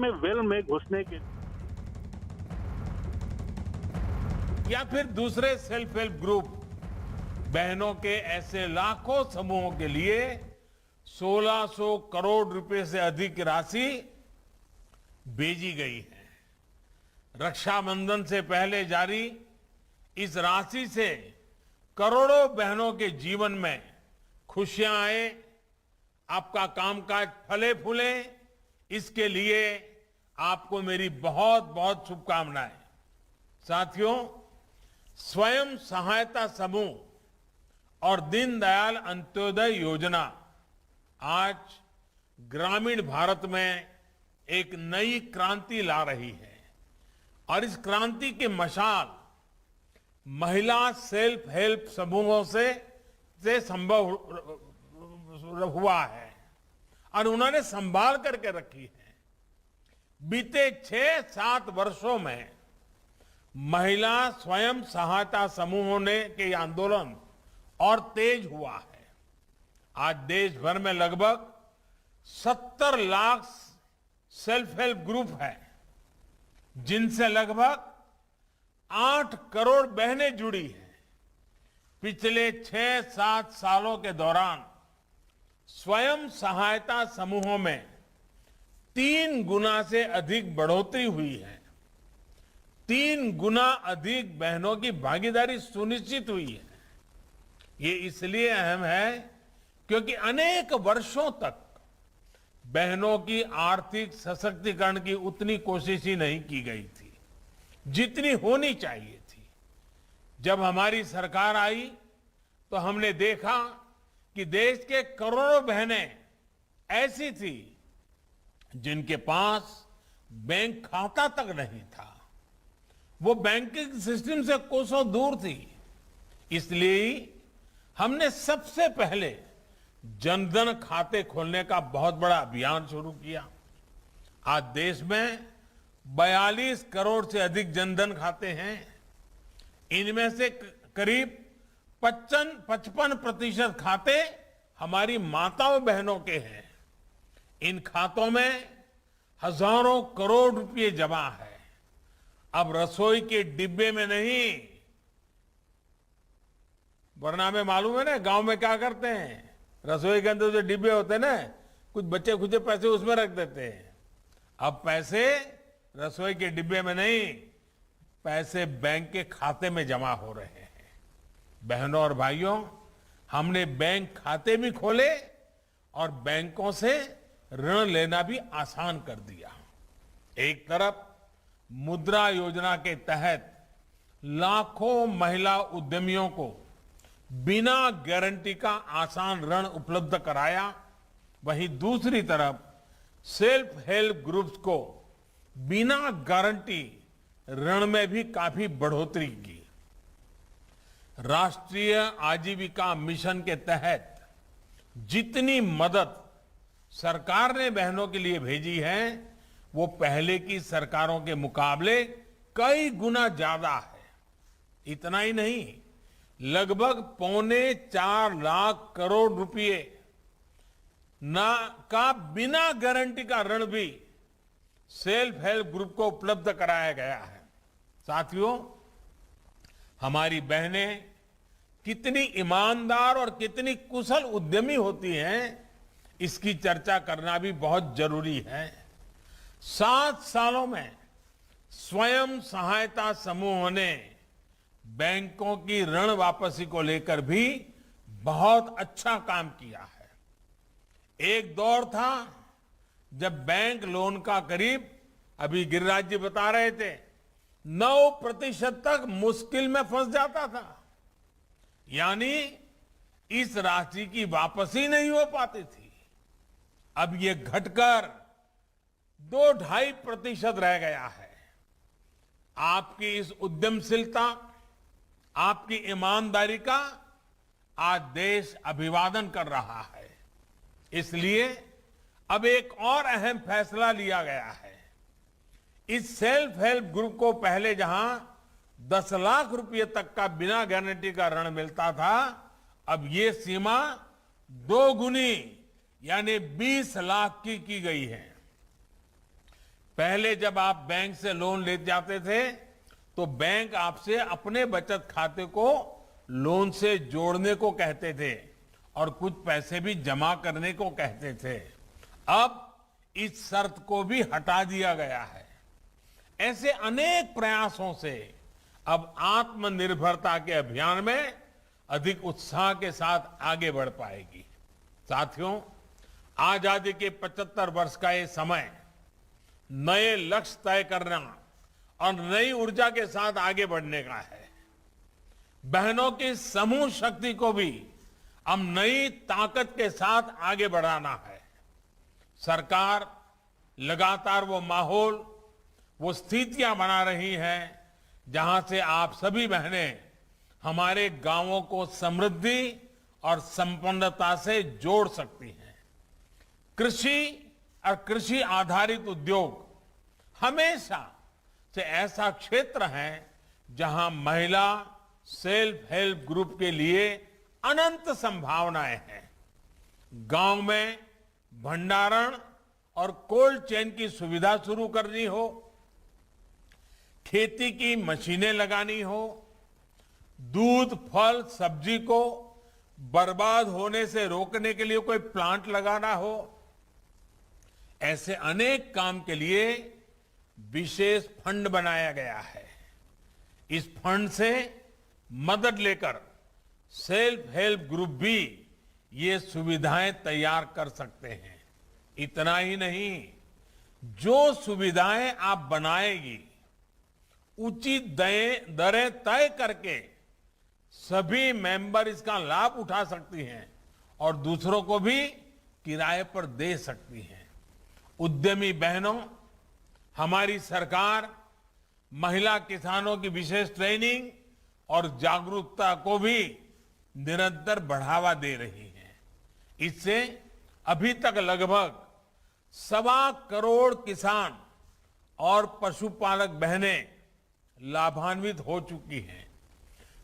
में वेल में घुसने के या फिर दूसरे सेल्फ हेल्प ग्रुप बहनों के ऐसे लाखों समूहों के लिए 1600 करोड़ रुपए से अधिक की राशि भेजी गई है। रक्षाबंधन से पहले जारी इस राशि से करोड़ों बहनों के जीवन में खुशियां आए, आपका कामकाज फले फूले, इसके लिए आपको मेरी बहुत बहुत शुभकामनाएं। साथियों, स्वयं सहायता समूह और दीनदयाल अंत्योदय योजना आज ग्रामीण भारत में एक नई क्रांति ला रही है और इस क्रांति की मशाल महिला सेल्फ हेल्प समूहों से संभव हुआ है और उन्होंने संभाल करके रखी है। बीते 6-7 वर्षों में महिला स्वयं सहायता समूहों ने के आंदोलन और तेज हुआ है। आज देश भर में लगभग 70 लाख सेल्फ हेल्प ग्रुप है, जिनसे लगभग 8 करोड़ बहनें जुड़ी हैं। पिछले 6-7 सालों के दौरान स्वयं सहायता समूहों में 3 गुना से अधिक बढ़ोतरी हुई है। 3 गुना अधिक बहनों की भागीदारी सुनिश्चित हुई है। ये इसलिए अहम है क्योंकि अनेक वर्षों तक बहनों की आर्थिक सशक्तिकरण की उतनी कोशिश ही नहीं की गई थी जितनी होनी चाहिए थी। जब हमारी सरकार आई तो हमने देखा कि देश के करोड़ों बहनें ऐसी थी जिनके पास बैंक खाता तक नहीं था, वो बैंकिंग सिस्टम से कोसों दूर थी। इसलिए हमने सबसे पहले जनधन खाते खोलने का बहुत बड़ा अभियान शुरू किया। आज देश में 42 करोड़ से अधिक जनधन खाते हैं। इनमें से करीब 55% खाते हमारी माताओं बहनों के हैं। इन खातों में हजारों करोड़ रुपए जमा है। अब रसोई के डिब्बे में नहीं, वरना में मालूम है ना गांव में क्या करते हैं, रसोई के अंदर जो डिब्बे होते हैं ना, कुछ बच्चे खुचे पैसे उसमें रख देते हैं। अब पैसे रसोई के डिब्बे में नहीं, पैसे बैंक के खाते में जमा हो रहे हैं। बहनों और भाइयों, हमने बैंक खाते भी खोले और बैंकों से ऋण लेना भी आसान कर दिया। एक तरफ मुद्रा योजना के तहत लाखों महिला उद्यमियों को बिना गारंटी का आसान ऋण उपलब्ध कराया, वहीं दूसरी तरफ सेल्फ हेल्प ग्रुप्स को बिना गारंटी ऋण में भी काफी बढ़ोतरी की। राष्ट्रीय आजीविका मिशन के तहत जितनी मदद सरकार ने बहनों के लिए भेजी है, वो पहले की सरकारों के मुकाबले कई गुना ज्यादा है। इतना ही नहीं, लगभग 3.25 लाख करोड़ रुपए का बिना गारंटी का ऋण भी सेल्फ हेल्प ग्रुप को उपलब्ध कराया गया है। साथियों, हमारी बहनें कितनी ईमानदार और कितनी कुशल उद्यमी होती हैं, इसकी चर्चा करना भी बहुत जरूरी है। 7 सालों में स्वयं सहायता समूहों ने बैंकों की ऋण वापसी को लेकर भी बहुत अच्छा काम किया है। एक दौर था जब बैंक लोन का करीब, अभी गिरिराज जी बता रहे थे, 9% तक मुश्किल में फंस जाता था। यानी इस राशि की वापसी नहीं हो पाती थी। अब ये घटकर 2-2.5% रह गया है। आपकी इस उद्यमशीलता, आपकी ईमानदारी का आज देश अभिवादन कर रहा है। इसलिए अब एक और अहम फैसला लिया गया है। इस सेल्फ हेल्प ग्रुप को पहले जहां 10 लाख रुपए तक का बिना गारंटी का ऋण मिलता था, अब ये सीमा 2 गुनी यानी 20 लाख की गई है। पहले जब आप बैंक से लोन ले जाते थे तो बैंक आपसे अपने बचत खाते को लोन से जोड़ने को कहते थे और कुछ पैसे भी जमा करने को कहते थे। अब इस शर्त को भी हटा दिया गया है। ऐसे अनेक प्रयासों से अब आत्मनिर्भरता के अभियान में अधिक उत्साह के साथ आगे बढ़ पाएगी। साथियों, आजादी के 75 वर्ष का ये समय नए लक्ष्य तय करना और नई ऊर्जा के साथ आगे बढ़ने का है। बहनों की समूह शक्ति को भी हम नई ताकत के साथ आगे बढ़ाना है। सरकार लगातार वो माहौल, वो स्थितियां बना रही है जहां से आप सभी बहनें हमारे गांवों को समृद्धि और संपन्नता से जोड़ सकती हैं। कृषि और कृषि आधारित उद्योग हमेशा से ऐसा क्षेत्र है जहां महिला सेल्फ हेल्प ग्रुप के लिए अनंत संभावनाएं हैं। गांव में भंडारण और कोल्ड चेन की सुविधा शुरू करनी हो, खेती की मशीनें लगानी हो, दूध, फल, सब्जी को बर्बाद होने से रोकने के लिए कोई प्लांट लगाना हो, ऐसे अनेक काम के लिए विशेष फंड बनाया गया है। इस फंड से मदद लेकर सेल्फ हेल्प ग्रुप भी ये सुविधाएं तैयार कर सकते हैं। इतना ही नहीं, जो सुविधाएं आप बनाएगी उचित दरें तय करके सभी मेंबर इसका लाभ उठा सकती हैं और दूसरों को भी किराए पर दे सकती हैं। उद्यमी बहनों, हमारी सरकार महिला किसानों की विशेष ट्रेनिंग और जागरूकता को भी निरंतर बढ़ावा दे रही है। इससे अभी तक लगभग 1.25 करोड़ किसान और पशुपालक बहनें लाभान्वित हो चुकी हैं।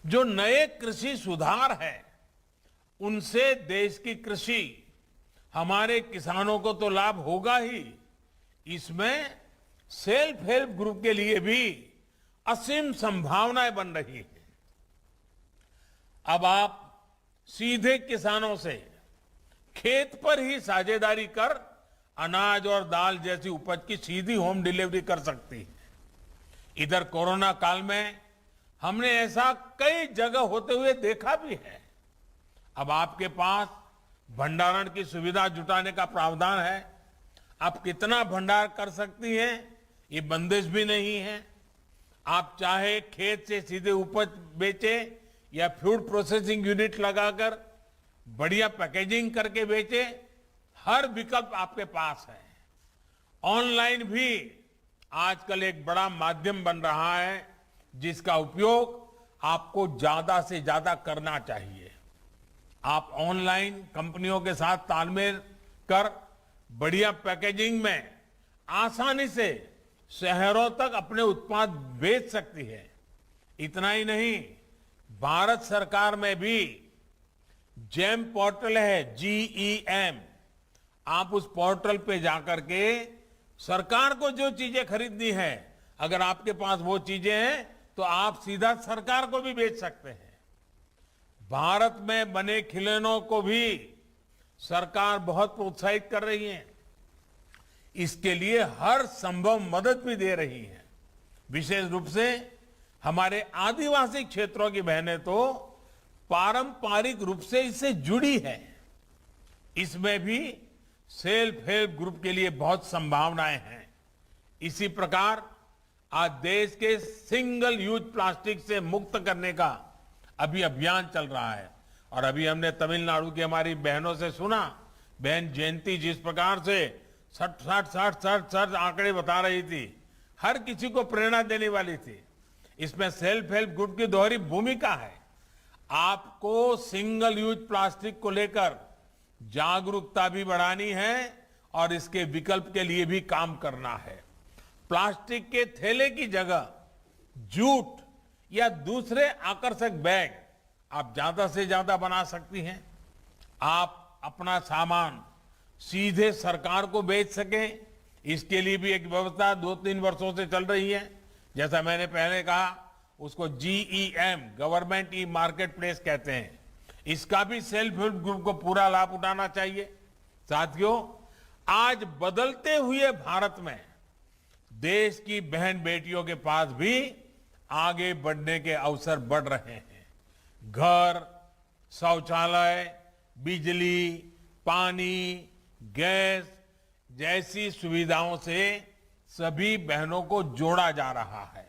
जो नए कृषि सुधार है उनसे देश की कृषि, हमारे किसानों को तो लाभ होगा ही, इसमें सेल्फ हेल्प ग्रुप के लिए भी असीम संभावनाएं बन रही है। अब आप सीधे किसानों से खेत पर ही साझेदारी कर अनाज और दाल जैसी उपज की सीधी होम डिलीवरी कर सकती है। इधर कोरोना काल में हमने ऐसा कई जगह होते हुए देखा भी है। अब आपके पास भंडारण की सुविधा जुटाने का प्रावधान है। आप कितना भंडार कर सकती हैं, ये बंदिश भी नहीं है। आप चाहे खेत से सीधे उपज बेचे या फूड प्रोसेसिंग यूनिट लगाकर बढ़िया पैकेजिंग करके बेचे, हर विकल्प आपके पास है। ऑनलाइन भी आजकल एक बड़ा माध्यम बन रहा है जिसका उपयोग आपको ज्यादा से ज्यादा करना चाहिए। आप ऑनलाइन कंपनियों के साथ तालमेल कर बढ़िया पैकेजिंग में आसानी से शहरों तक अपने उत्पाद बेच सकती है। इतना ही नहीं, भारत सरकार में भी जेम पोर्टल है, GEM। आप उस पोर्टल पे जाकर के सरकार को जो चीजें खरीदनी है, अगर आपके पास वो चीजें हैं तो आप सीधा सरकार को भी बेच सकते हैं। भारत में बने खिलौनों को भी सरकार बहुत प्रोत्साहित कर रही है। इसके लिए हर संभव मदद भी दे रही है। विशेष रूप से हमारे आदिवासी क्षेत्रों की बहनें तो पारंपरिक रूप से इससे जुड़ी है। इसमें भी सेल्फ हेल्प ग्रुप के लिए बहुत संभावनाएं हैं। इसी प्रकार आज देश के सिंगल यूज प्लास्टिक से मुक्त करने का अभी अभियान चल रहा है। और अभी हमने तमिलनाडु की हमारी बहनों से सुना, बहन जयंती जिस प्रकार से 60 आंकड़े बता रही थी, हर किसी को प्रेरणा देने वाली थी। इसमें सेल्फ हेल्प ग्रुप की दोहरी भूमिका है। आपको सिंगल यूज प्लास्टिक को लेकर जागरूकता भी बढ़ानी है और इसके विकल्प के लिए भी काम करना है। प्लास्टिक के थैले की जगह जूट या दूसरे आकर्षक बैग आप ज्यादा से ज्यादा बना सकती हैं। आप अपना सामान सीधे सरकार को बेच सकें, इसके लिए भी एक व्यवस्था 2-3 वर्षों से चल रही है। जैसा मैंने पहले कहा, उसको GEM, government e market place कहते हैं। इसका भी सेल्फ हेल्प ग्रुप को पूरा लाभ उठाना चाहिए। साथियों, आज बदलते हुए भारत में देश की बहन बेटियों के पास भी आगे बढ़ने के अवसर बढ़ रहे हैं। घर, शौचालय, बिजली, पानी, गैस जैसी सुविधाओं से सभी बहनों को जोड़ा जा रहा है।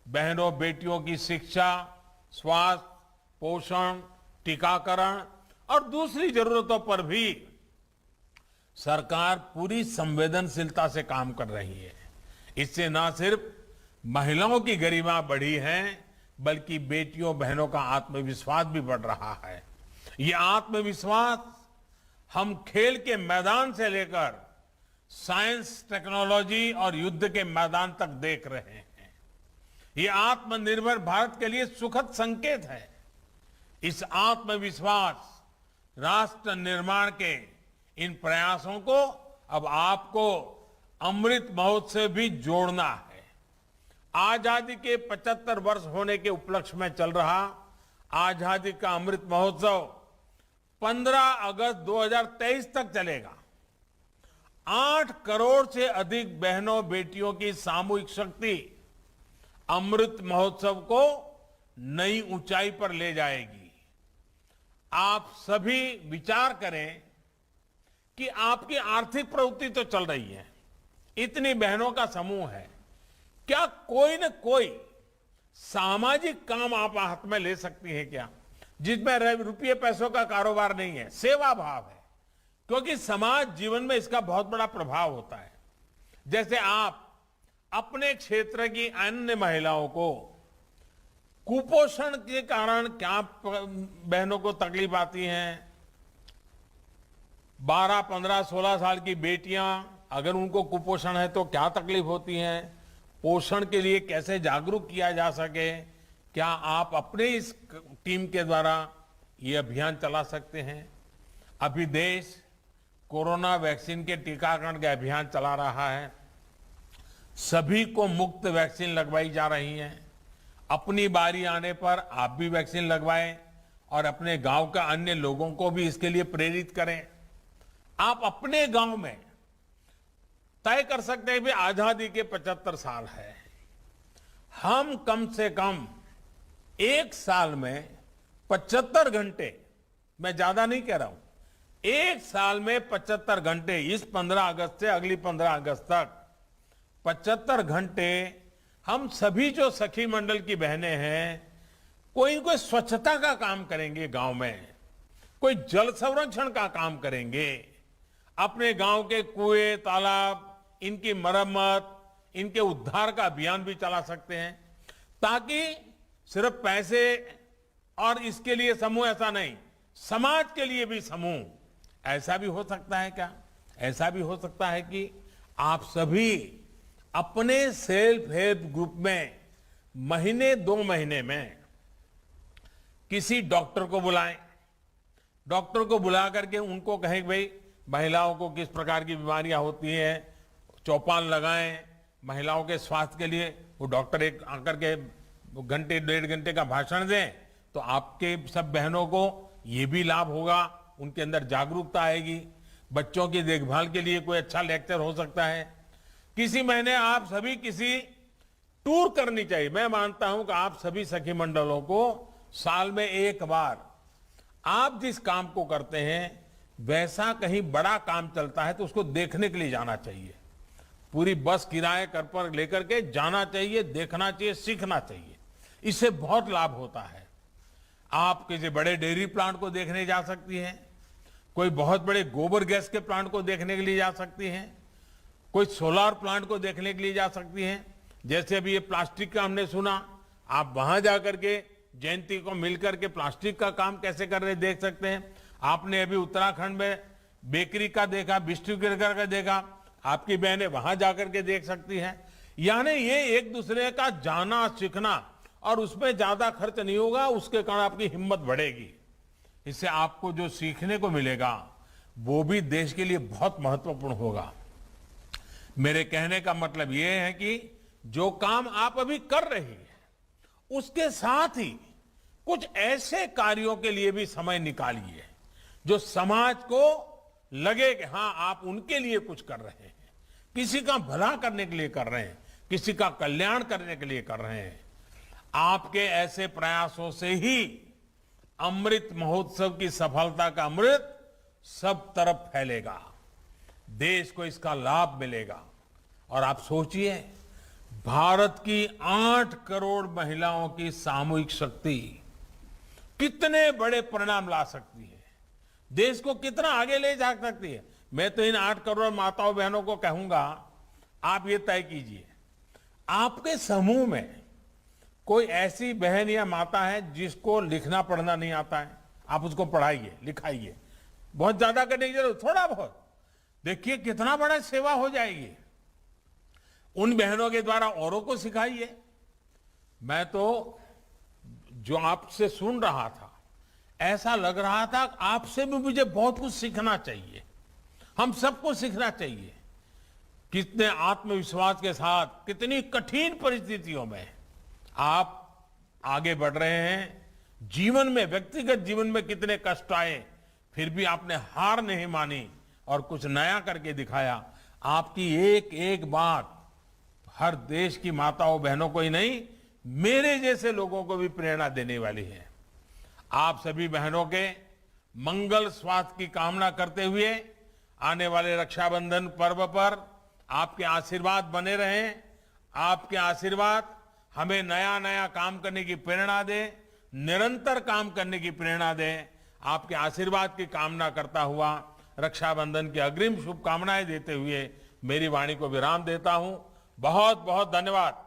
बहनों बेटियों की शिक्षा, स्वास्थ्य, पोषण, टीकाकरण और दूसरी जरूरतों पर भी सरकार पूरी संवेदनशीलता से काम कर रही है। इससे न सिर्फ महिलाओं की गरिमा बढ़ी है, बल्कि बेटियों बहनों का आत्मविश्वास भी बढ़ रहा है। ये आत्मविश्वास हम खेल के मैदान से लेकर साइंस, टेक्नोलॉजी और युद्ध के मैदान तक देख रहे हैं। ये आत्मनिर्भर भारत के लिए सुखद संकेत है। इस आत्मविश्वास राष्ट्र निर्माण के इन प्रयासों को अब आपको अमृत महोत्सव भी जोड़ना है। आजादी के 75 वर्ष होने के उपलक्ष्य में चल रहा आजादी का अमृत महोत्सव 15 अगस्त 2023 तक चलेगा। 8 करोड़ से अधिक बहनों बेटियों की सामूहिक शक्ति अमृत महोत्सव को नई ऊंचाई पर ले जाएगी। आप सभी विचार करें कि आपकी आर्थिक प्रवृत्ति तो चल रही है, इतनी बहनों का समूह है, क्या कोई न कोई सामाजिक काम आप हाथ में ले सकती हैं क्या, जिसमें रुपये पैसों का कारोबार नहीं है, सेवा भाव है? क्योंकि समाज जीवन में इसका बहुत बड़ा प्रभाव होता है। जैसे आप अपने क्षेत्र की अन्य महिलाओं को कुपोषण के कारण क्या बहनों को तकलीफ आती है, 12, 15, 16 साल की बेटियां अगर उनको कुपोषण है तो क्या तकलीफ होती है, पोषण के लिए कैसे जागरूक किया जा सके, क्या आप अपने इस टीम के द्वारा ये अभियान चला सकते हैं? अभी देश कोरोना वैक्सीन के टीकाकरण का अभियान चला रहा है। सभी को मुफ्त वैक्सीन लगवाई जा रही है। अपनी बारी आने पर आप भी वैक्सीन लगवाएं और अपने गांव का अन्य लोगों को भी इसके लिए प्रेरित करें। आप अपने गांव में तय कर सकते हैं कि आजादी के 75 साल है, हम कम से कम एक साल में 75 घंटे, मैं ज्यादा नहीं कह रहा हूं, एक साल में 75 घंटे, इस 15 अगस्त से अगली 15 अगस्त तक 75 घंटे हम सभी जो सखी मंडल की बहनें हैं, कोई स्वच्छता का काम करेंगे गांव में, कोई जल संरक्षण का काम करेंगे, अपने गांव के कुएं, तालाब, इनकी मरम्मत, इनके उद्धार का अभियान भी चला सकते हैं, ताकि सिर्फ पैसे और इसके लिए समूह ऐसा नहीं, समाज के लिए भी समूह। ऐसा भी हो सकता है क्या? ऐसा भी हो सकता है कि आप सभी अपने सेल्फ हेल्प ग्रुप में महीने 2 महीने में किसी डॉक्टर को बुलाएं, डॉक्टर को बुला करके उनको कहें भाई महिलाओं को किस प्रकार की बीमारियां होती हैं, चौपाल लगाएं महिलाओं के स्वास्थ्य के लिए। वो डॉक्टर एक आकर के घंटे 1.5 घंटे का भाषण दें तो आपके सब बहनों को ये भी लाभ होगा, उनके अंदर जागरूकता आएगी। बच्चों की देखभाल के लिए कोई अच्छा लेक्चर हो सकता है। किसी महीने आप सभी किसी टूर करनी चाहिए। मैं मानता हूं कि आप सभी सखी मंडलों को साल में एक बार आप जिस काम को करते हैं वैसा कहीं बड़ा काम चलता है तो उसको देखने के लिए जाना चाहिए। पूरी बस किराए कर पर लेकर के जाना चाहिए, देखना चाहिए, सीखना चाहिए। इससे बहुत लाभ होता है। आप किसी बड़े डेयरी प्लांट को देखने जा सकती हैं, कोई बहुत बड़े गोबर गैस के प्लांट को देखने के लिए जा सकती हैं, कोई सोलार प्लांट को देखने के लिए जा सकती हैं। जैसे अभी ये प्लास्टिक का हमने सुना, आप वहां जाकर के जयंती को मिलकर के प्लास्टिक का काम कैसे कर रहे देख सकते हैं। आपने अभी उत्तराखंड में बेकरी का देखा, बिस्कुट का देखा, आपकी बहनें वहां जाकर के देख सकती हैं। यानी ये एक दूसरे का जाना सीखना, और उसमें ज्यादा खर्च नहीं होगा, उसके कारण आपकी हिम्मत बढ़ेगी। इससे आपको जो सीखने को मिलेगा वो भी देश के लिए बहुत महत्वपूर्ण होगा। मेरे कहने का मतलब ये है कि जो काम आप अभी कर रही हैं, उसके साथ ही कुछ ऐसे कार्यों के लिए भी समय निकालिए जो समाज को लगे कि हाँ, आप उनके लिए कुछ कर रहे हैं, किसी का भला करने के लिए कर रहे हैं, किसी का कल्याण करने के लिए कर रहे हैं। आपके ऐसे प्रयासों से ही अमृत महोत्सव की सफलता का अमृत सब तरफ फैलेगा, देश को इसका लाभ मिलेगा। और आप सोचिए, भारत की 8 करोड़ महिलाओं की सामूहिक शक्ति कितने बड़े परिणाम ला सकती है, देश को कितना आगे ले जा सकती है। मैं तो इन 8 करोड़ माताओं बहनों को कहूंगा, आप ये तय कीजिए, आपके समूह में कोई ऐसी बहन या माता है जिसको लिखना पढ़ना नहीं आता है, आप उसको पढ़ाइए, लिखाइए। बहुत ज्यादा करने की जरूरत, थोड़ा बहुत। देखिए कितना बड़ा सेवा हो जाएगी। उन बहनों के द्वारा औरों को सिखाइए। मैं तो जो आपसे सुन रहा था, ऐसा लग रहा था आपसे भी मुझे बहुत कुछ सीखना चाहिए, हम सबको सीखना चाहिए। कितने आत्मविश्वास के साथ, कितनी कठिन परिस्थितियों में आप आगे बढ़ रहे हैं। जीवन में, व्यक्तिगत जीवन में कितने कष्ट आए, फिर भी आपने हार नहीं मानी और कुछ नया करके दिखाया। आपकी एक एक बात हर देश की माताओं बहनों को ही नहीं, मेरे जैसे लोगों को भी प्रेरणा देने वाली है। आप सभी बहनों के मंगल स्वास्थ्य की कामना करते हुए आने वाले रक्षाबंधन पर्व पर आपके आशीर्वाद बने रहें। आपके आशीर्वाद हमें नया नया काम करने की प्रेरणा दे, निरंतर काम करने की प्रेरणा दे। आपके आशीर्वाद की कामना करता हुआ रक्षाबंधन की अग्रिम शुभकामनाएं देते हुए मेरी वाणी को विराम देता हूं। बहुत बहुत धन्यवाद।